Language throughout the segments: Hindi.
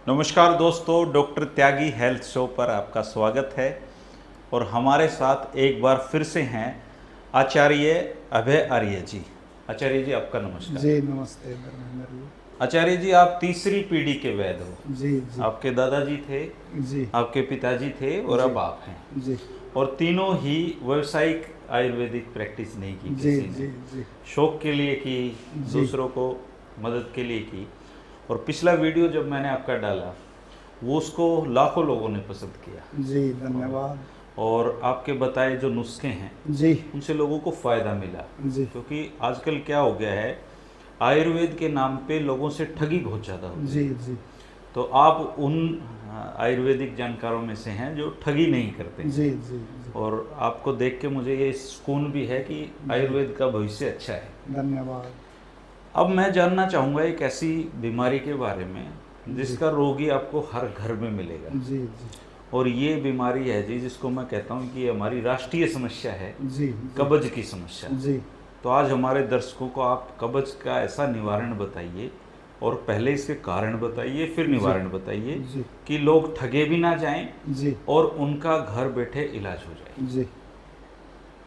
नमस्कार दोस्तों, डॉक्टर त्यागी हेल्थ शो पर आपका स्वागत है। और हमारे साथ एक बार फिर से हैं आचार्य अभय आर्य जी। आचार्य जी, आपका नमस्कार। जी नमस्ते धर्मेंद्र जी। आचार्य जी, आप तीसरी पीढ़ी के वैद्य हो। जी जी आपके दादाजी थे, जी आपके पिताजी थे और जी अब आप हैं। जी और तीनों ही व्यावसायिक आयुर्वेदिक प्रैक्टिस नहीं की, जी किसी जी ने जी शौक के लिए की, जी दूसरों को मदद के लिए की। और पिछला वीडियो जब मैंने आपका डाला, वो उसको लाखों लोगों ने पसंद किया। जी धन्यवाद। और आपके बताए जो नुस्खे हैं जी उनसे लोगों को फ़ायदा मिला। जी क्योंकि आजकल क्या हो गया है, आयुर्वेद के नाम पे लोगों से ठगी बहुत ज़्यादा होती जी है। जी तो आप उन आयुर्वेदिक जानकारों में से हैं जो ठगी नहीं करते हैं। जी जी जी और आपको देख के मुझे ये सुकून भी है कि आयुर्वेद का भविष्य अच्छा है। धन्यवाद। अब मैं जानना चाहूँगा एक ऐसी बीमारी के बारे में जिसका रोगी आपको हर घर में मिलेगा। जी जी और ये बीमारी है जी, जिसको मैं कहता हूँ कि ये हमारी राष्ट्रीय समस्या है, जी कब्ज की समस्या। जी तो आज हमारे दर्शकों को आप कब्ज का ऐसा निवारण बताइए, और पहले इसके कारण बताइए, फिर निवारण बताइए जी कि लोग ठगे भी ना जाएं जी और उनका घर बैठे इलाज हो जाए। जी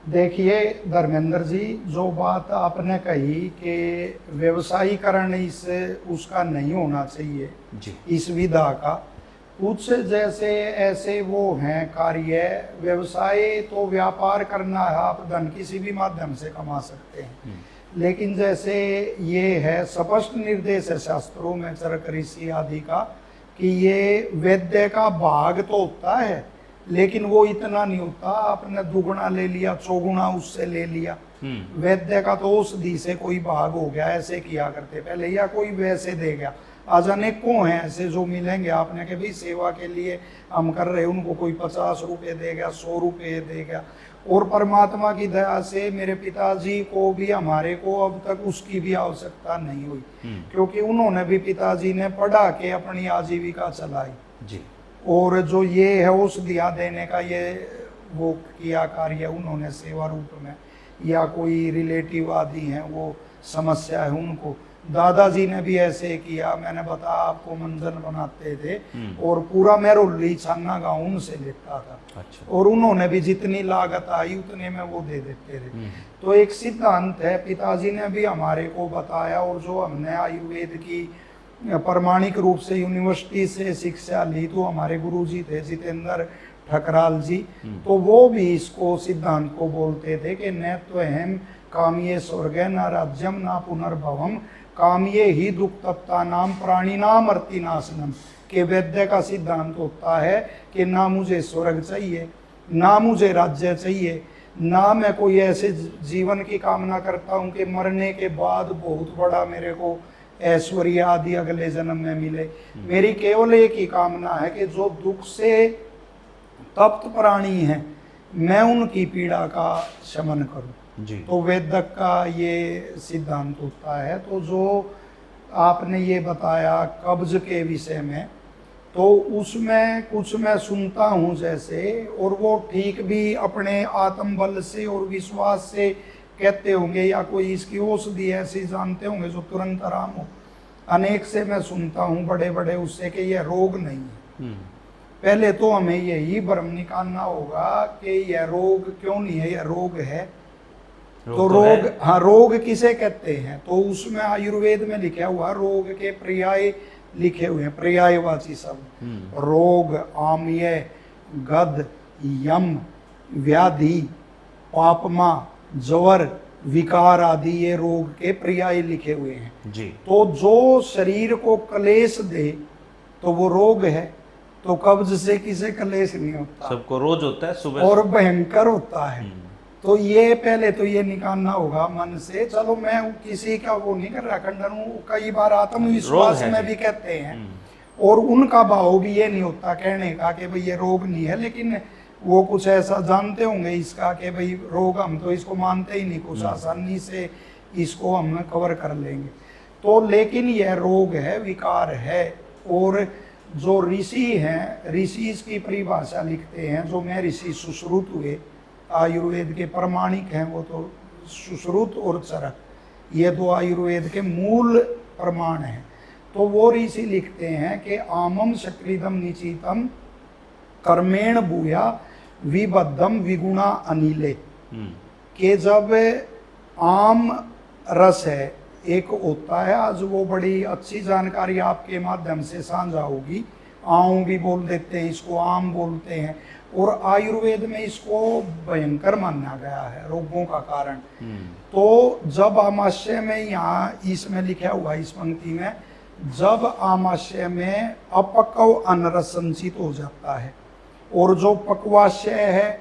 देखिए धर्मेंद्र जी, जो बात आपने कही कि व्यवसायीकरण इस उसका नहीं होना चाहिए, जी इस विधा का कुछ जैसे ऐसे वो हैं कार्य। व्यवसाय तो व्यापार करना है, आप धन किसी भी माध्यम से कमा सकते हैं। लेकिन जैसे ये है, स्पष्ट निर्देश है शास्त्रों में, चरक ऋषि आदि का, कि ये वैद्य का भाग तो होता है, लेकिन वो इतना नहीं होता आपने दुगुना ले लिया, चौगुना उससे ले लिया। वैद्य का तो औषधि से कोई भाग हो गया, ऐसे किया करते पहले, या कोई वैसे दे गया। आज अनेकों हैं ऐसे जो मिलेंगे आपने कि भाई सेवा के लिए हम कर रहे, उनको कोई 50 रुपये देगा, 100 रुपये देगा। और परमात्मा की दया से मेरे पिताजी को भी, हमारे को अब तक उसकी भी आवश्यकता नहीं हुई, क्योंकि उन्होंने भी, पिताजी ने पढ़ा के अपनी आजीविका चलाई। जी। और जो ये है औषधियाँ देने का, ये वो किया कार्य उन्होंने सेवा रूप में, या कोई रिलेटिव आदि हैं वो समस्या है उनको। दादाजी ने भी ऐसे किया, मैंने बताया आपको, मंजन बनाते थे और पूरा मेरुल्ली छाना गाँव उनसे लेता था। अच्छा। और उन्होंने भी जितनी लागत आई उतने में वो दे देते थे। तो एक सिद्धांत है, पिताजी ने भी हमारे को बताया, और जो हमने आयुर्वेद की प्रमाणिक रूप से यूनिवर्सिटी से शिक्षा ली, तो हमारे गुरुजी थे जितेंद्र ठकराल जी, तो वो भी इसको सिद्धांत को बोलते थे कि न तो हम कामिये स्वर्ग न राज्यम न पुनर्भवम कामिये ही दुख तप्ता नाम प्राणी नाम अर्तिनाशनम। के वैद्य का सिद्धांत होता है कि ना मुझे स्वर्ग चाहिए, ना मुझे राज्य चाहिए, ना मैं कोई ऐसे जीवन की कामना करता हूँ कि मरने के बाद बहुत बड़ा मेरे को ऐश्वर्य आदि अगले जन्म में मिले। मेरी केवल एक ही कामना है कि जो दुख से तप्त प्राणी हैं, मैं उनकी पीड़ा का शमन करूं। जी। तो वेदक का ये सिद्धांत होता है। तो जो आपने ये बताया कब्ज के विषय में, तो उसमें कुछ मैं सुनता हूँ जैसे, और वो ठीक भी अपने आत्मबल से और विश्वास से कहते होंगे, या कोई इसकी औषधि ऐसी जानते होंगे जो तुरंत आराम हो। अनेक से मैं सुनता हूँ बड़े बड़े उससे कि यह रोग नहीं है। पहले तो हमें यही भ्रम निकालना होगा कि यह रोग क्यों नहीं है, यह रोग है। तो रोग, हाँ, रोग किसे कहते हैं, तो उसमें आयुर्वेद में लिखा हुआ रोग के पर्याय लिखे हुए हैं, पर्यायवाची शब्द। रोग, आम्य, गद, यम, व्याधि, पापमा, ज्वर, विकार आदि ये रोग के पर्याय लिखे हुए हैं। जी। तो जो शरीर को क्लेश दे तो वो रोग है। तो कब्ज से किसे क्लेश नहीं होता, सबको रोज होता है सुबह, और भयंकर होता है। तो ये पहले तो ये निकालना होगा मन से। चलो मैं किसी का वो नहीं कर रहा, खंडन हूँ, कई बार आत्मविश्वास में भी कहते हैं, और उनका भाव भी ये नहीं होता कहने का कि भाई ये रोग नहीं है, लेकिन वो कुछ ऐसा जानते होंगे इसका कि भाई रोग, हम तो इसको मानते ही नहीं, कुछ आसानी से इसको हम कवर कर लेंगे। तो लेकिन यह रोग है, विकार है। और जो ऋषि हैं, ऋषि इसकी परिभाषा लिखते हैं, जो मैं ऋषि सुश्रुत हुए, आयुर्वेद के प्रमाणिक हैं वो तो सुश्रुत और चरक, ये दो आयुर्वेद के मूल प्रमाण हैं। तो वो ऋषि लिखते हैं कि आमम शक्रिदम निचितम कर्मेण भूया विबद्धम विगुणा अनिले, कि जब आम रस है एक होता है, आज वो बड़ी अच्छी जानकारी आपके माध्यम से साझा होगी। आम भी बोल देते हैं इसको, आम बोलते हैं, और आयुर्वेद में इसको भयंकर माना गया है रोगों का कारण। तो जब आमाशय में, यहाँ इसमें लिखा हुआ इस पंक्ति में, जब आमाशय में अपक्व अनरस संचित हो जाता है और जो पक्वाशय है,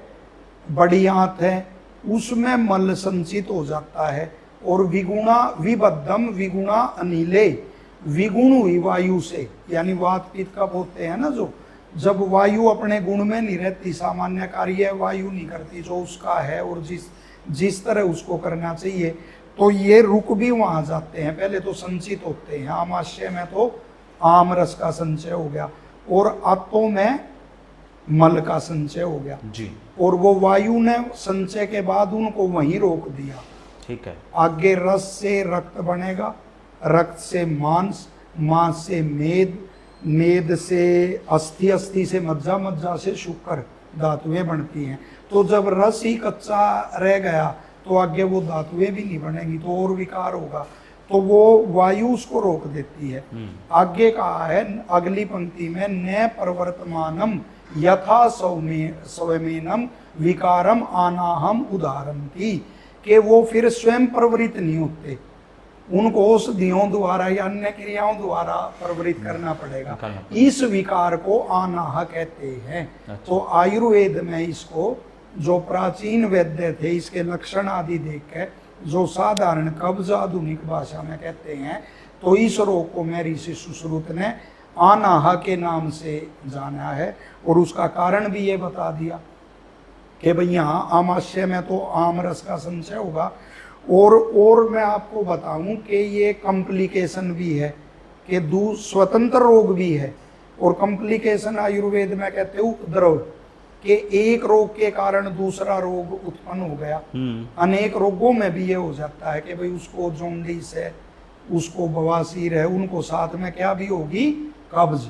बड़ी आंत है, उसमें मल संचित हो जाता है, और विगुणा विबद्धम विगुणा अनिले, विगुण हुई वायु से, यानी वात पित्त कफ होते हैं ना, जो जब वायु अपने गुण में नहीं रहती, सामान्य कार्य वायु नहीं करती जो उसका है और जिस तरह उसको करना चाहिए, तो ये रुक भी वहां जाते हैं। पहले तो संचित होते हैं, आमाशय में तो आम रस का संचय हो गया और आंतों में मल का संचय हो गया जी, और वो वायु ने संचय के बाद उनको वहीं रोक दिया। ठीक है। आगे रस से रक्त बनेगा, रक्त से मांस, मांस से मेद, मेद से अस्थि, अस्थि से मज्जा, मज्जा से शुक्र, धातुएं बनती हैं। तो जब रस ही कच्चा रह गया तो आगे वो धातुएं भी नहीं बनेगी, तो और विकार होगा, तो वो वायु उसको रोक देती है। आगे कहा है अगली पंक्ति में, न प्रवर्तमानम यथा स्वमेनम विकारम आनाहम उदाहरंती, कि वो फिर स्वयं प्रवृत्त नहीं होते, उनको औषधियों द्वारा या अन्य क्रियाओं द्वारा प्रवृत्त करना पड़ेगा। इस विकार को आनाह कहते हैं। तो आयुर्वेद में इसको, जो प्राचीन वैद्य थे, इसके लक्षण आदि देख के जो साधारण कब्ज आधुनिक भाषा में कहते हैं, तो इस रोग को में ऋषि सुश्रुत ने आनाह के नाम से जाना है और उसका कारण भी ये बता दिया कि भाई यहाँ आमाशय में तो आम रस का संचय होगा। और मैं आपको बताऊं कि ये कॉम्प्लिकेशन भी है, कि स्वतंत्र रोग भी है, और कॉम्प्लिकेशन आयुर्वेद में कहते हैं उपद्रव, कि एक रोग के कारण दूसरा रोग उत्पन्न हो गया। अनेक रोगों में भी ये हो जाता है कि भाई उसको जॉन्डिस है, उसको बवासीर है, उनको साथ में क्या भी होगी, कब्ज।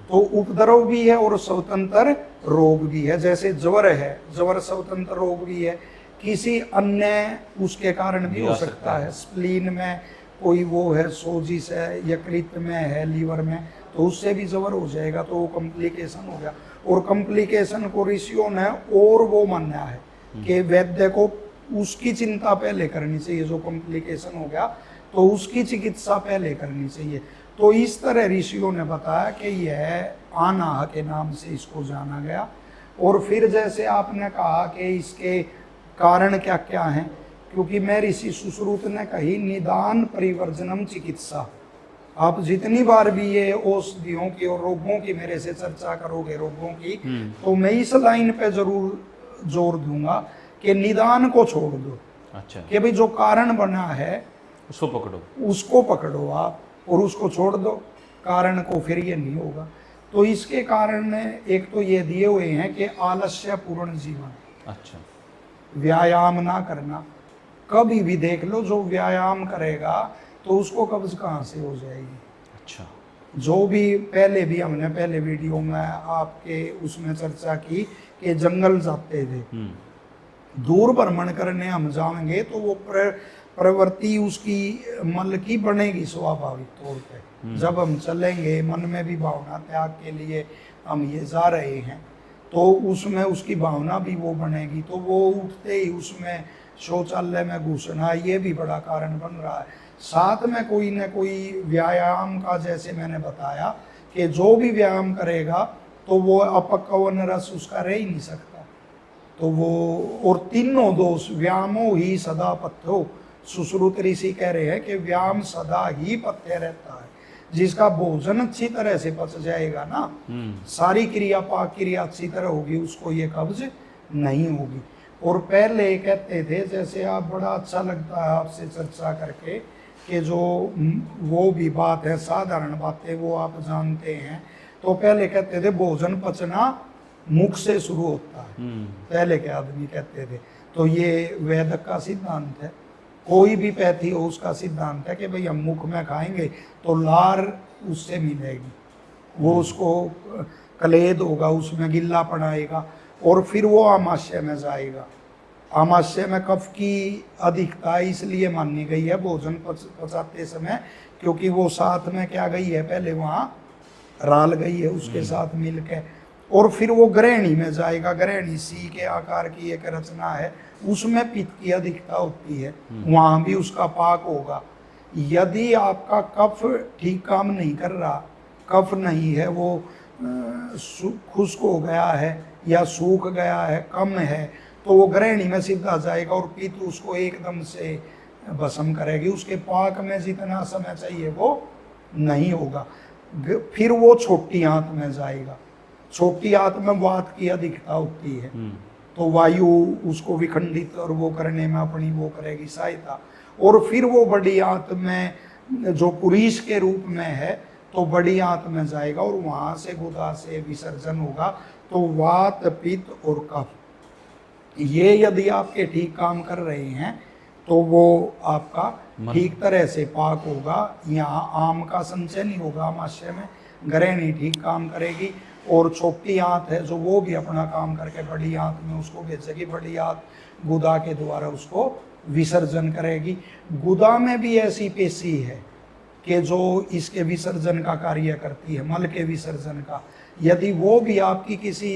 तो उपद्रव भी है और स्वतंत्र रोग भी है। जैसे ज्वर है, ज्वर स्वतंत्र रोग भी है, किसी अन्य उसके कारण भी हो सकता है। स्प्लीन में कोई वो है, सोजिस है, यकृत में है, लीवर में, तो उससे भी ज्वर हो जाएगा, तो वो कॉम्प्लिकेशन हो गया। और कॉम्प्लिकेशन को ऋषियों ने और वो माना है कि वैद्य को उसकी चिंता पहले करनी चाहिए, जो कॉम्प्लिकेशन हो गया तो उसकी चिकित्सा पहले करनी चाहिए। तो इस तरह ऋषियों ने बताया कि यह आनाह के नाम से इसको जाना गया। और फिर जैसे आपने कहा कि इसके कारण क्या क्या हैं, क्योंकि मैं ऋषि सुश्रुत ने कही निदान परिवर्जनम चिकित्सा। आप जितनी बार भी ये औषधियों की और रोगों की मेरे से चर्चा करोगे, रोगों की, तो मैं इस लाइन पे जरूर जोर दूंगा कि निदान को छोड़ दो। अच्छा, कि भाई जो कारण बना है उसको पकड़ो आप, और उसको छोड़ दो कारण को, फिर ये नहीं होगा। तो इसके कारण एक तो ये दिए हुए हैं कि आलस्य पूर्ण जीवन। अच्छा, व्यायाम ना करना। कभी भी देख लो, जो व्यायाम करेगा तो उसको कब्ज कहाँ से हो जाएगी। अच्छा, जो भी पहले भी हमने पहले वीडियो में आपके उसमें चर्चा की कि जंगल जाते थे, दूर भ्रमण करने हम जाएंगे तो वो प्रवृत्ति उसकी मल की बनेगी स्वाभाविक तौर पे। जब हम चलेंगे, मन में भी भावना त्याग के लिए हम ये जा रहे हैं, तो उसमें उसकी भावना भी वो बनेगी, तो वो उठते ही उसमें शौचालय में घुसना, ये भी बड़ा कारण बन रहा है। साथ में कोई न कोई व्यायाम का, जैसे मैंने बताया कि जो भी व्यायाम करेगा तो वो अपक्वन रस उसका रह ही नहीं सकता। तो वो, और तीनों दोष व्यायामो ही सदा पथ्यो, सुश्रुत ऋषि कह रहे हैं कि व्यायाम सदा ही पथ्य रहता है। जिसका भोजन अच्छी तरह से पच जाएगा ना, सारी क्रिया पाक क्रिया अच्छी तरह होगी, उसको ये कब्ज नहीं होगी। और पहले कहते थे, जैसे आप, बड़ा अच्छा लगता है आपसे चर्चा करके, कि जो वो भी बात है, साधारण बातें वो आप जानते हैं। तो पहले कहते थे भोजन पचना मुख से शुरू होता है, पहले के आदमी कहते थे। तो ये वैदिक का सिद्धांत है, कोई भी पैथी हो उसका सिद्धांत है कि भाई हम मुख में खाएंगे तो लार उससे मिलेगी। वो उसको कलेद होगा, उसमें गिल्ला पड़ाएगा और फिर वो आमाशय में जाएगा। आमाशय में कफ की अधिकता इसलिए मानी गई है भोजन पचाते समय, क्योंकि वो साथ में क्या गई है, पहले वहाँ राल गई है उसके साथ मिलके, और फिर वो ग्रहणी में जाएगा। ग्रहणी सी के आकार की एक रचना है, उसमें पित्त की अधिकता होती है, वहाँ भी उसका पाक होगा। यदि आपका कफ ठीक काम नहीं कर रहा, कफ नहीं है, वो खुश्क हो गया है या सूख गया है, कम है, तो वो ग्रहणी में सीधा जाएगा और पित्त उसको एकदम से भस्म करेगी। उसके पाक में जितना समय चाहिए वो नहीं होगा। फिर वो छोटी आंत में जाएगा। छोटी आंत में वात की अधिकता होती है, तो वायु उसको विखंडित और वो करने में अपनी वो करेगी सहायता। और फिर वो बड़ी आंत में जो पुरीश के रूप में है, तो बड़ी आंत में जाएगा और वहां से गुदा से विसर्जन होगा। तो वात, पित्त और कफ, ये यदि आपके ठीक काम कर रहे हैं तो वो आपका ठीक तरह से पाक होगा। यहाँ आम का संचय नहीं होगा आमाशय में, ग्रहणी ठीक काम करेगी। और छोटी आंत है जो वो भी अपना काम करके बड़ी आंत में उसको भेजेगी। बड़ी आंत गुदा के द्वारा उसको विसर्जन करेगी। गुदा में भी ऐसी पेशी है कि जो इसके विसर्जन का कार्य करती है, मल के विसर्जन का। यदि वो भी आपकी किसी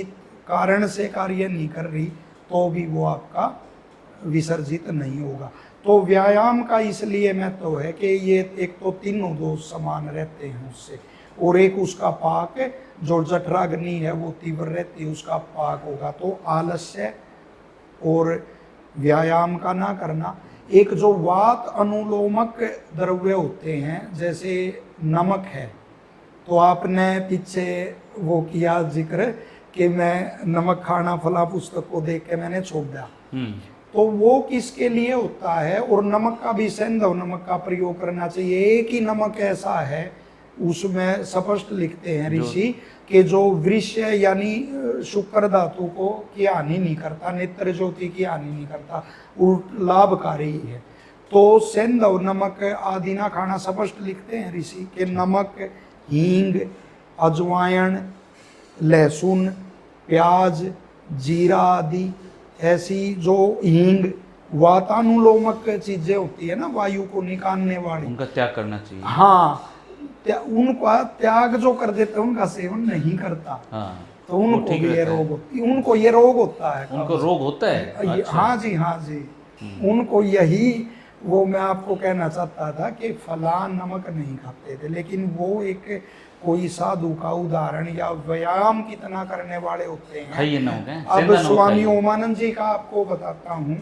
कारण से कार्य नहीं कर रही तो भी वो आपका विसर्जित नहीं होगा। तो व्यायाम का इसलिए महत्व है कि ये एक तो तीनों दोष समान रहते हैं उससे, और एक उसका पाक जो जठराग्नि है वो तीव्र रहती है, उसका पाक होगा। तो आलस्य और व्यायाम का ना करना। एक जो वात अनुलोमक द्रव्य होते हैं, जैसे नमक है, तो आपने पीछे वो किया जिक्र कि मैं नमक खाना फला पुस्तक को देख के मैंने छोड़ दिया, तो वो किसके लिए होता है। और नमक का भी सेंधव नमक का प्रयोग करना चाहिए। एक ही नमक ऐसा है, उसमें स्पष्ट लिखते हैं ऋषि कि जो वृष यानी शुक्र धातु को की हानि नहीं करता, नेत्र ज्योति की हानि नहीं करता, लाभकारी है। तो सेंधव नमक आदि ना खाना स्पष्ट लिखते हैं ऋषि के नमक, हींग, अजवाइन, लहसुन, प्याज, जीरा आदि ऐसी जो हींग वातानुलोमक चीजें होती है ना, वायु को निकालने वाली, उनका त्याग करना चाहिए। हाँ, उनका त्याग जो कर देते हैं उनका सेवन नहीं करता। हाँ, तो उनको ये रोग होती, उनको ये रोग होता है। उनको रोग होता है। अच्छा। हाँ जी, हाँ जी। उनको यही वो मैं आपको कहना चाहता था कि फलां नमक नहीं खाते थे, लेकिन वो एक कोई साधु का उदाहरण या व्यायाम कितना करने वाले होते हैं। अब स्वामी ओमानंद जी का आपको बताता हूँ,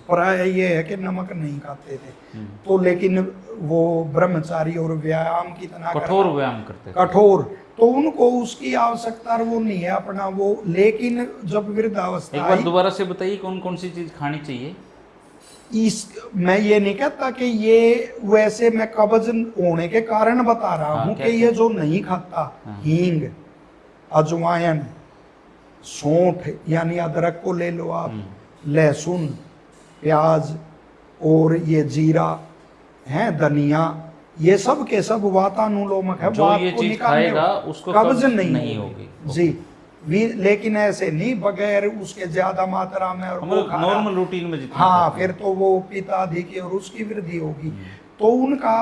प्राय ये है कि नमक नहीं खाते थे, तो लेकिन वो ब्रह्मचारी और व्यायाम कितना कठोर व्यायाम करते थे। कठोर, तो उनको उसकी आवश्यकता वो नहीं है अपना वो। लेकिन जब वृद्धावस्था, एक बार दोबारा से बताइए कौन कौन सी चीज खानी चाहिए। मैं ये नहीं कहता कि ये वैसे मैं कब्ज होने के कारण बता रहा हूँ कि ये जो नहीं खाता, हींग, अजवाइन, सौंठ यानी अदरक को ले लो आप, लहसुन, प्याज और ये जीरा है, धनिया, ये सब के सब वातानुलोमक है। जो ये चीज खाएगा उसको कब्ज नहीं होगी जी। लेकिन ऐसे नहीं बगैर उसके ज्यादा मात्रा में और नॉर्मल रूटीन में जितना, हाँ, फिर तो वो पित्ताधिक और उसकी वृद्धि होगी। तो उनका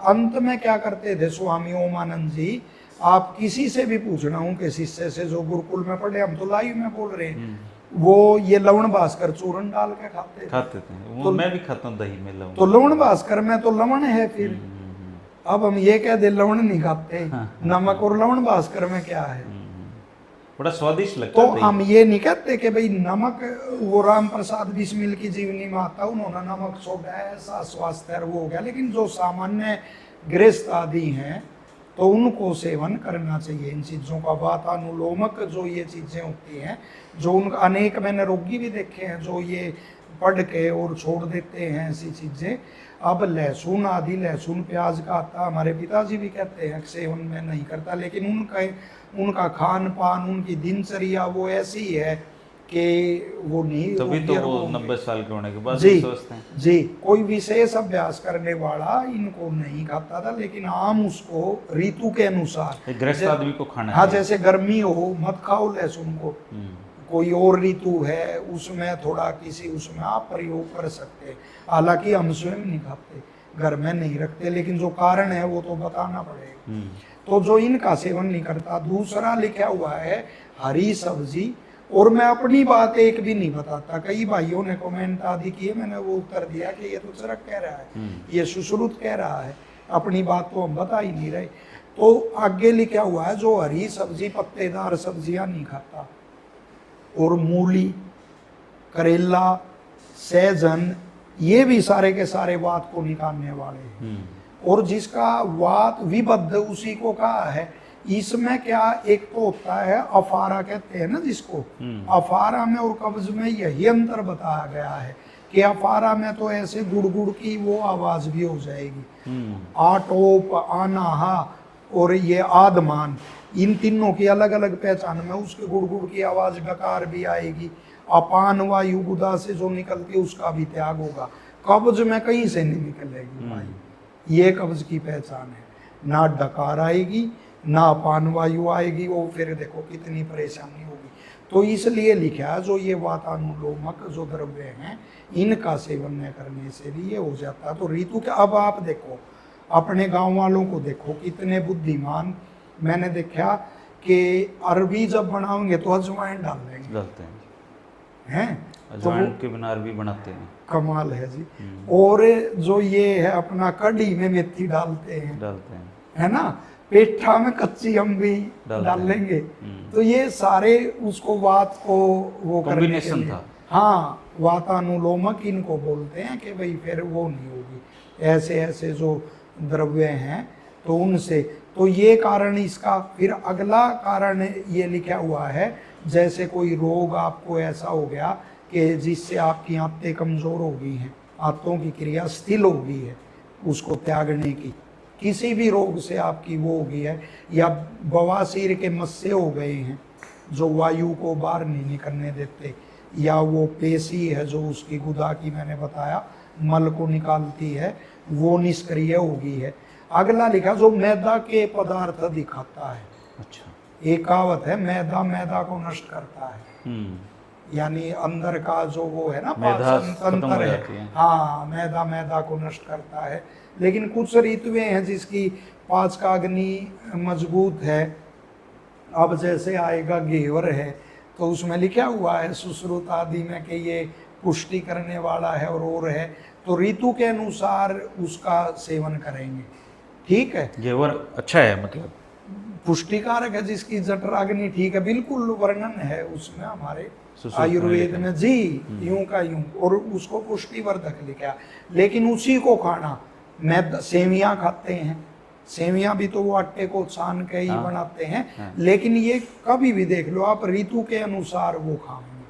अंत में क्या करते थे स्वामी ओमानंद जी, आप किसी से भी पूछना उनके शिष्य से जो गुरुकुल में पढ़े, हम तो लाइव में बोल रहे हैं, वो ये लवण भास्कर चूर्ण डाल के खाते थे। तो मैं भी खाता हूँ दही में लवण। तो लवण भास्कर में तो लवण है, फिर अब हम ये कह दे लवण नहीं खाते, नमक और लवण भास्कर में क्या है, बड़ा स्वादिष्ट लगता है। तो हम ये नहीं कहते कि भाई नमक, वो राम प्रसाद बिस्मिल की जीवनी में आता, उन्होंने नमक छोड़ा ऐसा स्वास्थ्य वो हो गया। लेकिन जो सामान्य गृहस्थ आदि हैं तो उनको सेवन करना चाहिए इन चीज़ों का। वातानुलोमक जो ये चीज़ें होती हैं, जो उनका अनेक मैंने रोगी भी देखे हैं जो ये पढ़ के और छोड़ देते हैं ऐसी चीज़ें। अब लहसुन आदि, लहसुन प्याज का आता, हमारे पिताजी भी कहते हैं सेवन में नहीं करता, लेकिन उनका खान पान, उनकी दिनचर्या वो ऐसी है कि वो नहीं तभी तो रोगी वो होंगे। 90 साल के होने के बाद जी भी स्वस्थ हैं। जी, कोई विशेष अभ्यास करने वाला इनको नहीं खाता था, लेकिन आम उसको ऋतु के अनुसार, एक गृहस्थ आदमी को खाना हाँ, चाहिए। जैसे गर्मी हो मत खाओ लहसुन को, कोई और ऋतु है उसमें थोड़ा किसी उसमें आप प्रयोग कर सकते हैं। हालांकि हम स्वयं नहीं खाते, घर में नहीं रखते, लेकिन जो कारण है वो तो बताना पड़ेगा। तो जो इनका सेवन नहीं करता। दूसरा लिखा हुआ है हरी सब्जी, और मैं अपनी बात एक भी नहीं बताता। कई भाइयों ने कमेंट आदि किए, मैंने वो उत्तर दिया कि ये तो चरक कह रहा है, ये सुश्रुत कह रहा है, अपनी बात तो हम बता ही नहीं रहे। तो आगे लिखा हुआ है जो हरी सब्जी पत्तेदार सब्जियां नहीं खाता, और मूली, करेला, सहजन, ये भी सारे के सारे वात को निकालने वाले हैं। और जिसका वात विबद्ध उसी को कहा है। इसमें क्या एक तो होता है अफारा कहते हैं ना जिसको, अफारा में और कब्ज में यही अंतर बताया गया है कि अफारा में तो ऐसे गुड़ गुड़ की वो आवाज भी हो जाएगी, आटोप, आनाहा और ये आदमान, इन तीनों की अलग अलग पहचान में उसके गुड़ गुड़ की आवाज डकार भी आएगी। अपान वायु गुदा से जो निकलती है उसका भी त्याग होगा। कब्ज में कहीं से नहीं निकलेगी वायु, ये कब्ज की पहचान है। ना डकार आएगी ना अपान वायु आएगी, वो फिर देखो कितनी परेशानी होगी। तो इसलिए लिखा है जो ये वातानुलोमक जो द्रव्य हैं इनका सेवन न करने से भी ये हो जाता है। तो ऋतु के अब आप देखो अपने गांव वालों को देखो कितने बुद्धिमान। मैंने देखा कि अरबी जब बनाओगे तो अजवाइन डाल देंगे, डालते हैं हैं तो अजवाइन के बिना अरबी बनाते हैं। कमाल है जी। और जो ये है अपना कढ़ी में मेथी डालते हैं, है ना, पेठा में कच्ची अम्बी डालेंगे। तो ये सारे उसको वात को वो करने के लिए, था। हाँ, वातानुलोमक इनको बोलते हैं कि भाई फिर वो नहीं होगी ऐसे ऐसे जो द्रव्य हैं तो उनसे। तो ये कारण इसका। फिर अगला कारण ये लिखा हुआ है जैसे कोई रोग आपको ऐसा हो गया कि जिससे आपकी आंतें कमजोर हो गई हैं, आंतों की क्रिया स्थिल हो गई है उसको त्यागने की, किसी भी रोग से आपकी वो हो गई है, या बवासीर के मस्से हो गए हैं जो वायु को बाहर नहीं निकलने देते, या वो पेशी है जो उसकी गुदा की मैंने बताया मल को निकालती है वो निष्क्रिय हो गई है। अगला लिखा जो मैदा के पदार्थ दिखाता है। अच्छा, एक कहावत है मैदा मैदा को नष्ट करता है, यानी अंदर का जो वो है ना पाचन तंत्र है, हाँ, मैदा मैदा को नष्ट करता है। लेकिन कुछ ऋतुएं हैं जिसकी पांच का अग्नि मजबूत है। अब जैसे आएगा घेवर है तो उसमें लिखा हुआ है सुश्रुत आदि में कि ये पुष्टि करने वाला है और है, तो ऋतु के अनुसार उसका सेवन करेंगे। ठीक है, घेवर अच्छा है, मतलब पुष्टिकारक है, जिसकी जठराग्नि ठीक है, बिल्कुल वर्णन है उसमें हमारे आयुर्वेद में जी, यूं का यूं, और उसको पुष्टिवर्धक लिखा। लेकिन उसी को खाना, मैं सेवियां खाते हैं, सेवियां भी तो वो आटे को छान के ही बनाते हैं, लेकिन ये कभी भी देख लो आप ऋतु के अनुसार वो खाएंगे,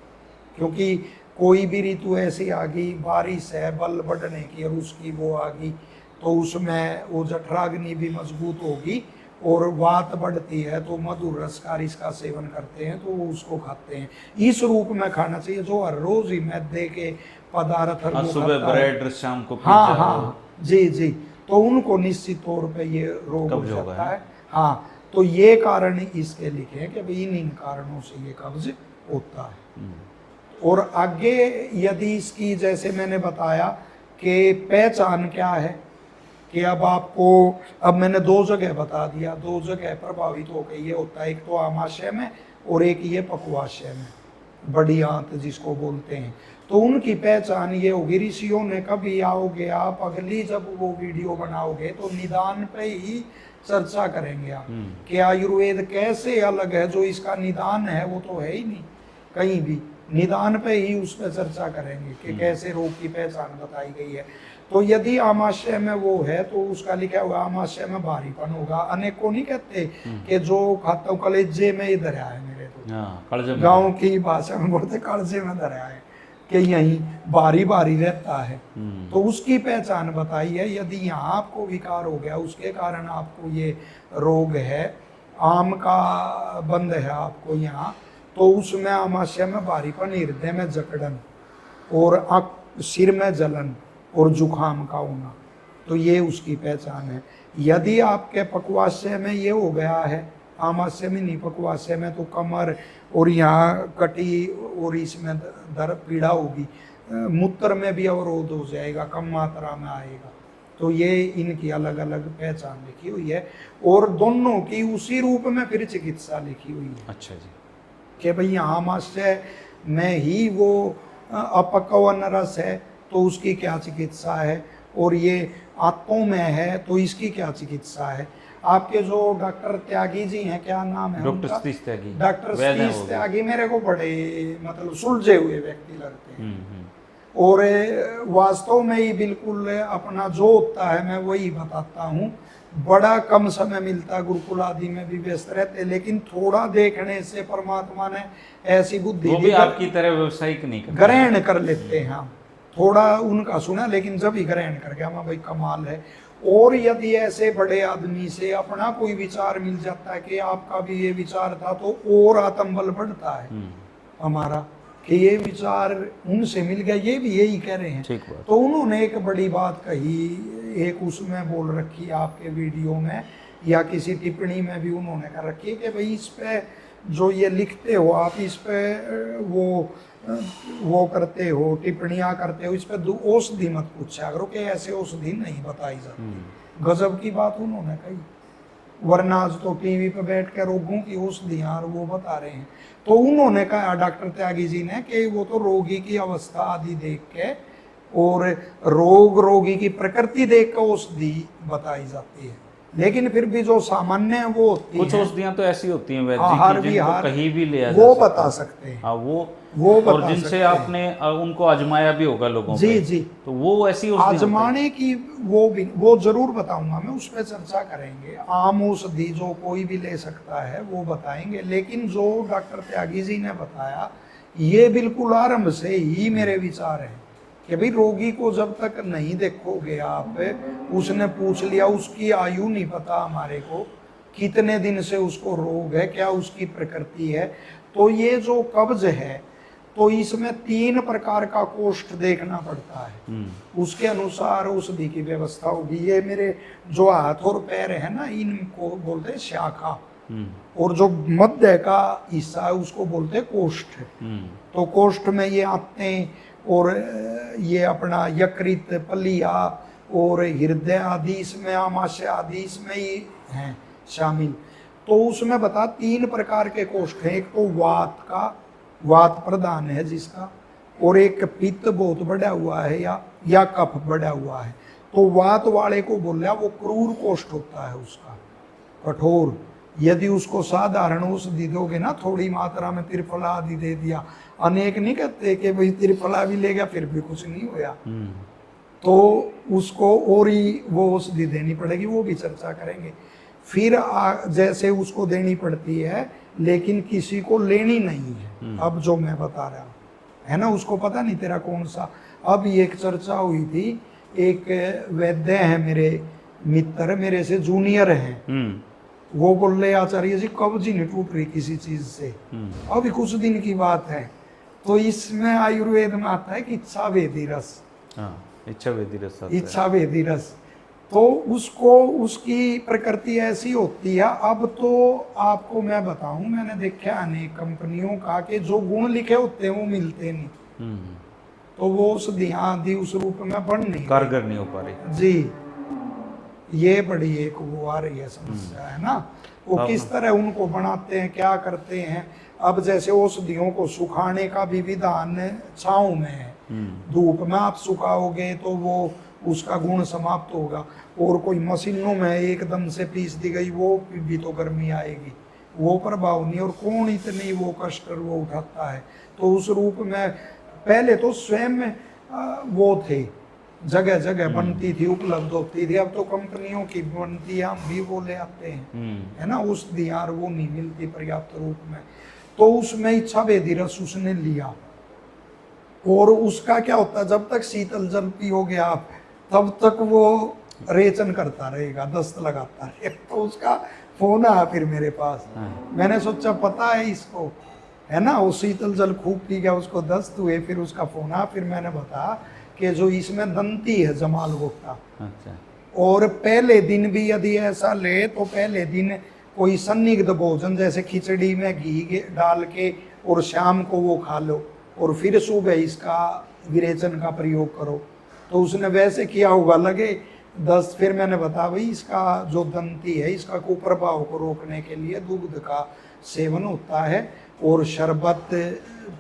क्योंकि कोई भी ऋतु ऐसी आ गई, बारिश है बल बढ़ने की और उसकी वो आ गई, तो उसमें वो जठराग्नि भी मजबूत होगी और वात बढ़ती है, तो मधुर रस का इसका सेवन करते हैं तो वो उसको खाते हैं। इस रूप में खाना चाहिए। जो हर रोज ही मैदे के पदार्थ, सुबह ब्रेड, शाम को पिज्जा, हाँ हाँ जी जी, तो उनको निश्चित तौर पे ये रोग हो जाता है। हाँ, तो ये कारण इसके लिखे हैं कि भाई इन कारणों से ये कब्ज होता है। और आगे यदि इसकी जैसे मैंने बताया कि पहचान क्या है, कि अब आपको, अब मैंने दो जगह बता दिया, दो जगह प्रभावित होकर ये होता है, एक तो आमाशय में और एक ये पक्वाशय में, बड़ी आंत जिसको बोलते हैं। तो उनकी पहचान ये होगी, ऋषियों ने, कभी आओगे आप अगली जब वो वीडियो बनाओगे तो निदान पे ही चर्चा करेंगे आप कि आयुर्वेद कैसे अलग है। जो इसका निदान है वो तो है ही नहीं कहीं भी, निदान पे ही उस पर चर्चा करेंगे कि कैसे रोग की पहचान बताई गई है। तो यदि आमाशय में वो है तो उसका लिखा हुआ आमाशय में भारीपन होगा। अनेक को नहीं कहते कि जो खाता हूँ कलेजे में इधर आए मेरे, तो गाँव की भाषा में बोलते कलेजे में इधर आए, कि यहीं भारी भारी रहता है, तो उसकी पहचान बताई है। यदि यहाँ आपको विकार हो गया उसके कारण आपको ये रोग है, आम का बंद है आपको यहाँ, तो उसमें आमाशय में भारीपन, हृदय में जकड़न और सिर में जलन और जुखाम का होना, तो ये उसकी पहचान है। यदि आपके पक्वाशय में ये हो गया है, आमाशय में नहीं पक्वाशय में, तो कमर और यहाँ कटी और इसमें दर्द पीड़ा होगी, मूत्र में भी अवरोध हो जाएगा, कम मात्रा में आएगा। तो ये इनकी अलग अलग पहचान लिखी हुई है और दोनों की उसी रूप में फिर चिकित्सा लिखी हुई है। अच्छा जी। कि भाई यहाँ आमाशय में ही वो अपकवन रस है तो उसकी क्या चिकित्सा है, और ये आंतों में है तो इसकी क्या चिकित्सा है। आपके जो डॉक्टर त्यागी जी हैं, क्या नाम है डॉक्टर उनका? सतीश त्यागी। डॉक्टर सतीश त्यागी मेरे को बड़े मतलब सुलझे हुए व्यक्ति लगते हैं। और वास्तव में ही बिल्कुल अपना जो होता है मैं वही बताता हूँ। बड़ा कम समय मिलता, गुरुकुल आदि में भी व्यस्त रहते, लेकिन थोड़ा देखने से परमात्मा ने ऐसी बुद्धि वो भी आपकी तरह व्यवसायिक नहीं करते, ग्रहण कर लेते हैं हम। थोड़ा उनका सुना लेकिन जब ही ग्रहण कर गया, हाँ भाई कमाल है। और यदि ऐसे बड़े आदमी से अपना कोई विचार मिल जाता है कि आपका भी ये विचार था, तो और आत्मबल बढ़ता है हमारा कि ये विचार उनसे मिल गया, ये भी यही कह रहे हैं। तो उन्होंने एक बड़ी बात कही, एक उसमें बोल रखी आपके वीडियो में या किसी टिप्पणी में भी उन्होंने कर रखी है कि भाई इस पे जो ये लिखते हो आप, इस पे वो करते हो, टिप्पणियाँ करते हो, इस पे औषधि मत पूछा करो कि ऐसे औषधि नहीं बताई जाती। गजब की बात उन्होंने कही, वरना आज तो टीवी पे बैठ कर रोगों की औषधियाँ वो बता रहे हैं। तो उन्होंने कहा डॉक्टर त्यागी जी ने कि वो तो रोगी की अवस्था आदि देख के और रोगी की प्रकृति देख के औषधि बताई जाती है, लेकिन फिर भी जो सामान्य है वो होती कुछ औषधियां तो ऐसी होती हैं वैद्य आहार की जिनको कहीं भी ले वो बता सकते हैं। हाँ वो और जिनसे आपने उनको आजमाया भी होगा लोगों जी पे, जी, तो वो ऐसी आजमाने की वो जरूर बताऊंगा मैं, उस पर चर्चा करेंगे। आम औषधि जो कोई भी ले सकता है वो बताएंगे, लेकिन जो डॉक्टर त्यागी जी ने बताया ये बिल्कुल आरंभ से ही मेरे विचार है कि भाई रोगी को जब तक नहीं देखोगे आप, उसने पूछ लिया, उसकी आयु नहीं पता हमारे को, कितने दिन से उसको रोग है, क्या उसकी प्रकृति है। तो ये जो कब्ज है तो इसमें 3 प्रकार का कोष्ठ देखना पड़ता है, उसके अनुसार औषधि की व्यवस्था होगी। ये मेरे जो हाथ और पैर है ना, इनको बोलते हैं शाखा, और जो मध्य का हिस्सा है उसको बोलते हैं कोष्ठ। तो कोष्ठ में ये आते और ये अपना यकृत, पलिया और हृदय आदि इसमें, आमाशय आदि इसमें ही हैं शामिल। तो उसमें बता 3 प्रकार के कोष्ठ हैं। एक तो वात प्रधान है जिसका, और एक पित्त बहुत बढ़ा हुआ है या कफ बढ़ा हुआ है। तो वात वाले को बोल रहा वो क्रूर कोष्ठ होता है उसका, कठोर। यदि उसको साधारण औषधि दोगे ना, थोड़ी मात्रा में त्रिफला आदि दे दिया, अनेक नहीं कहते कि भाई त्रिफला भी ले गया फिर भी कुछ नहीं होया, तो उसको और ही वो औषधि देनी पड़ेगी, वो भी चर्चा करेंगे। फिर जैसे उसको देनी पड़ती है लेकिन किसी को लेनी नहीं है। अब जो मैं बता रहा हूँ है ना, उसको पता नहीं तेरा कौन सा। अब ये एक चर्चा हुई थी, एक वैद्य है मेरे मित्र, मेरे से जूनियर हैं, वो बोल रहे आचार्य जी कब्ज ही नहीं टूट रही किसी चीज से, अभी कुछ दिन की बात है। तो इसमें आयुर्वेद में आता है कि इच्छा वेदी रस, इच्छा वेदी रस। तो उसको उसकी प्रकृति ऐसी होती है। अब तो आपको मैं बताऊं, मैंने देखा अनेक कंपनियों का कि जो गुण लिखे होते हैं वो मिलते नहीं, तो वो औषधियां आदि उस रूप में बन नहीं, कारगर नहीं हो पा रही जी। ये बड़ी एक वो आ रही है समस्या है ना, वो किस तरह उनको बनाते हैं, क्या करते हैं। अब जैसे औषधियों को सुखाने का भी विधान छांव में है, धूप में आप सुखाओगे तो वो उसका गुण समाप्त होगा, और कोई मशीनों में एकदम से पीस दी गई वो भी तो गर्मी आएगी, वो प्रभाव नहीं। और कौन इतनी वो कष्ट वो उठाता है। तो उस रूप में पहले तो स्वयं वो थे, जगह जगह बनती थी, उपलब्ध होती थी। अब तो कंपनियों की बनती है, हम भी वो ले आते हैं है ना, उस दियार वो नहीं मिलती पर्याप्त रूप में। तो उसमें इच्छा वेदी रस उसने लिया, और उसका क्या होता है, जब तक शीतल जल पियोगे आप तब तक वो रेचन करता रहेगा, दस्त लगाता रहेगा। तो उसका फोन आया फिर मेरे पास, मैंने सोचा पता है इसको, है ना, वो शीतल जल खूब पी गया, उसको दस्त हुए, फिर उसका फोन आया, फिर मैंने बताया कि जो इसमें दंती है जमाल गुप्ता, अच्छा। और पहले दिन भी यदि ऐसा ले तो पहले दिन कोई सन्निग्ध भोजन जैसे खिचड़ी में घी डाल के और शाम को वो खा लो, और फिर सुबह इसका विरेचन का प्रयोग करो। तो उसने वैसे किया होगा, लगे 10। फिर मैंने बताया भाई इसका जो दंती है इसका कुप्रभाव को रोकने के लिए दूध का सेवन होता है, और शरबत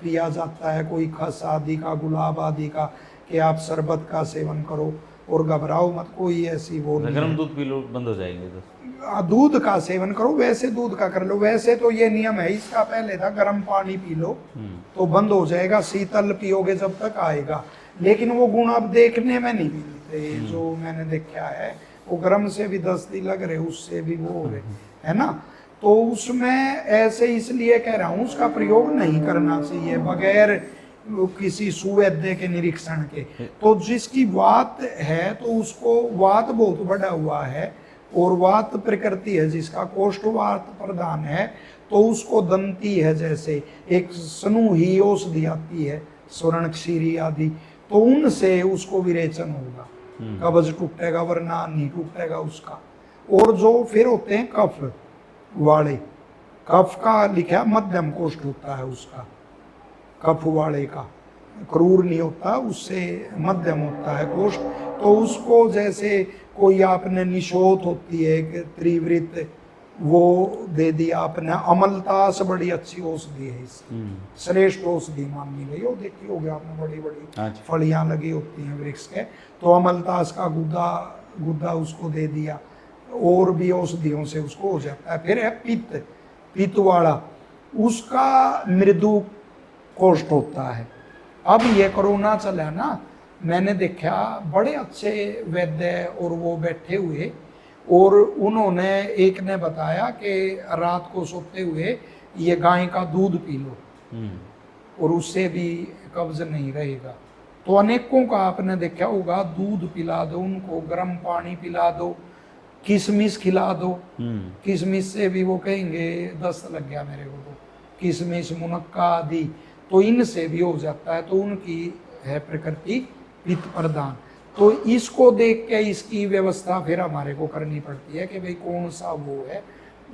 पिया जाता है, कोई खस आदि का, गुलाब आदि का, कि आप शरबत का सेवन करो और घबराओ मत, कोई ऐसी वो नहीं गर्म है। दूध पी लो बंद हो जाएंगे तो। दूध का सेवन करो, वैसे दूध का कर लो, वैसे तो ये नियम है इसका, पहले था गर्म पानी पी लो तो बंद हो जाएगा, शीतल पियोगे जब तक आएगा। लेकिन वो गुण अब देखने में नहीं मिलते, जो मैंने देखा है वो गर्म से भी दस्ती लग रहे, उससे भी वो हो रहे, है ना। तो उसमें ऐसे इसलिए कह रहा हूँ उसका प्रयोग नहीं करना चाहिए बगैर किसी सुवैद्य के निरीक्षण के। तो जिसकी वात है तो उसको वात बहुत बढ़ा हुआ है, और वात प्रकृति है जिसका कोष्ठवात प्रधान है, तो उसको दंती है, जैसे एक सनूही औषधि आती है स्वर्ण क्षीरी आदि, तो उनसे उसको विरेचन होगा, कब्ज टूटेगा, वरना नहीं टूटेगा उसका। और जो फिर होते हैं कफ वाले, कफ का लिखा मध्यम कोष्ठ होता है उसका, कफ वाले का क्रूर नहीं होता, उससे मध्यम होता है कोष्ठ। तो उसको जैसे कोई आपने निशोत होती है एक त्रिवृत, वो दे दिया आपने, अमलतास बड़ी अच्छी औषधि है इसकी, श्रेष्ठ औषधि मानी गई, वो देखी होगी आपने, बड़ी बड़ी फलियां लगी होती हैं वृक्ष के, तो अमलतास का गुद्दा उसको दे दिया, और भी औषधियों से उसको हो जाता है। फिर है पित्त, पित्त वाला, उसका मृदु कोष्ठ होता है। अब ये कोरोना चला ना, मैंने देखा बड़े अच्छे वैद्य और वो बैठे हुए, और उन्होंने एक ने बताया कि रात को सोते हुए ये गाय का दूध पी लो और उससे भी कब्ज नहीं रहेगा। तो अनेकों का आपने देखा होगा, दूध पिला दो उनको, गर्म पानी पिला दो, किशमिश खिला दो, किशमिश से भी वो कहेंगे दस्त लग गया मेरे को, तो किशमिश मुनक्का आदि, तो इनसे भी हो जाता है। तो उनकी है प्रकृति पित्त प्रधान, तो इसको देख के इसकी व्यवस्था फिर हमारे को करनी पड़ती है कि भाई कौन सा वो है,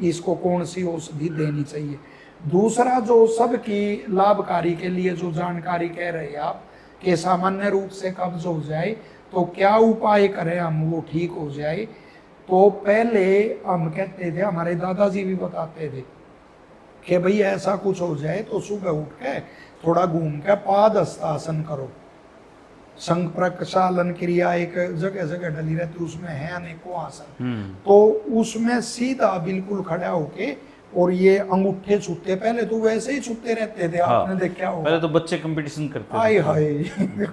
इसको कौन सी औषधि देनी चाहिए। दूसरा जो सबकी लाभकारी के लिए जो जानकारी कह रहे हैं आप कि सामान्य रूप से कब्ज हो जाए तो क्या उपाय करें हम वो ठीक हो जाए, तो पहले हम कहते थे, हमारे दादाजी भी बताते थे कि भाई ऐसा कुछ हो जाए तो सुबह उठ के थोड़ा घूम के पाद हस्तासन करो। संघ प्रक्षालन क्रिया एक जगह जगह डली रहती, उसमें है अनेकों आसन, तो उसमें सीधा बिल्कुल खड़ा होके, और ये अंगूठे छूते, पहले तो वैसे ही छूते रहते थे, हाँ, आपने देखा होगा, पहले तो बच्चे कंपटीशन करते हाय हाय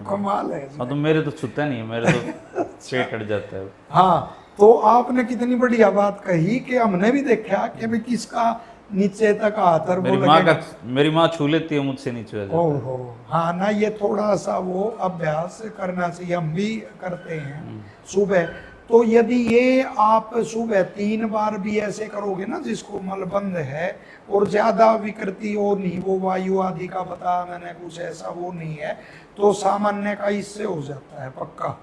कमाल है। हाँ, तो मेरे तो छूता नहीं है, मेरे तो पेट अट जाता है। हाँ, तो आपने कितनी बढ़िया बात कही कि हमने भी देखा कि भाई किसका नीचे तक हाथ, और मेरी माँ छू लेती है, मुझसे नहीं छुआ जाता। ओहो, हाँ ना, ये थोड़ा सा वो अभ्यास करना चाहिए, हम भी करते हैं सुबह। तो यदि ये आप सुबह 3 बार भी ऐसे करोगे ना, जिसको मलबंद है और ज्यादा विकृति हो नहीं, वो वायु आदि का बताया मैंने, कुछ ऐसा वो नहीं है, तो सामान्य का इससे हो जाता है पक्का,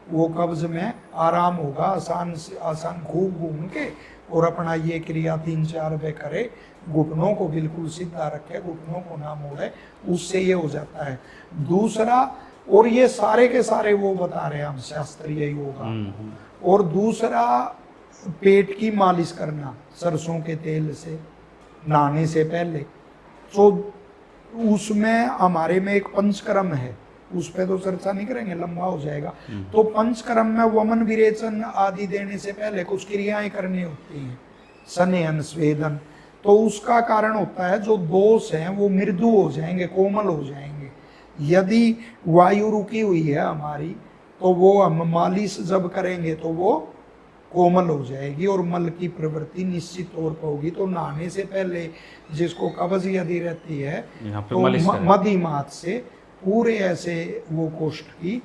वो कब्ज में आराम होगा, आसान से आसान खूब घूम के, और अपना ये क्रिया 3-4 पे करे, घुटनों को बिल्कुल सीधा रखे, घुटनों को ना मोड़े, उससे ये हो जाता है। दूसरा, और ये सारे के सारे वो बता रहे हैं हम शास्त्रीय योगा। और दूसरा, पेट की मालिश करना सरसों के तेल से नहाने से पहले, तो उसमें हमारे में एक पंचकर्म है, उस पे तो चर्चा नहीं करेंगे, लंबा हो जाएगा। तो पंचकर्म में वमन विरेचन आदि देने से पहले कुछ क्रियाएं करनी होती हैं, स्नेहन स्वेदन, तो उसका कारण होता है जो दोष हैं वो मृदु हो जाएंगे, कोमल हो जाएंगे। यदि वायु रुकी हुई है हमारी, तो वो हम मालिश जब करेंगे तो वो कोमल हो जाएगी और मल की प्रवृत्ति निश्चित तौर पर होगी। तो नहाने से पहले जिसको कब्ज यदि रहती है तो मध्यमात से पूरे ऐसे वो कोष्ठ की